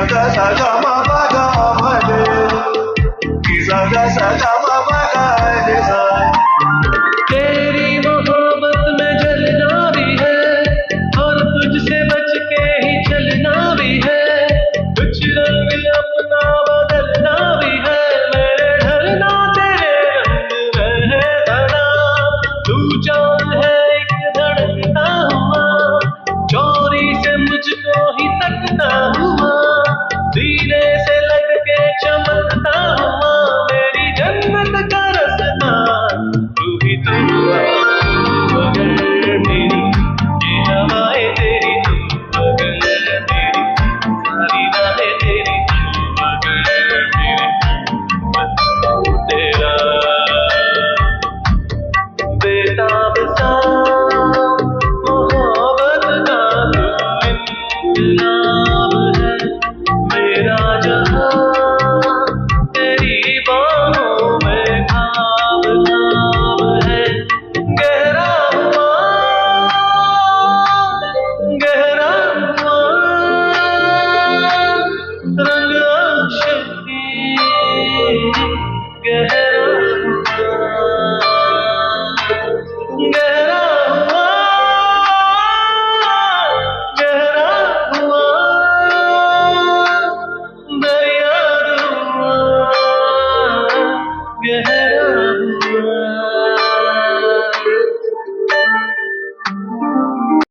ग सा ग म प ग म रे सा ग सा ग म प ग रे सा। तेरी मोहब्बत में जलना भी है और तुझसे बच के ही चलना भी है, कुछ रंग अपना बदलना भी है, मेरे ढलना तेरे रंग में है सदा। तू चांद है एक धड़कता हुआ, चोरी से मुझको ही तकता हुआ, सीने से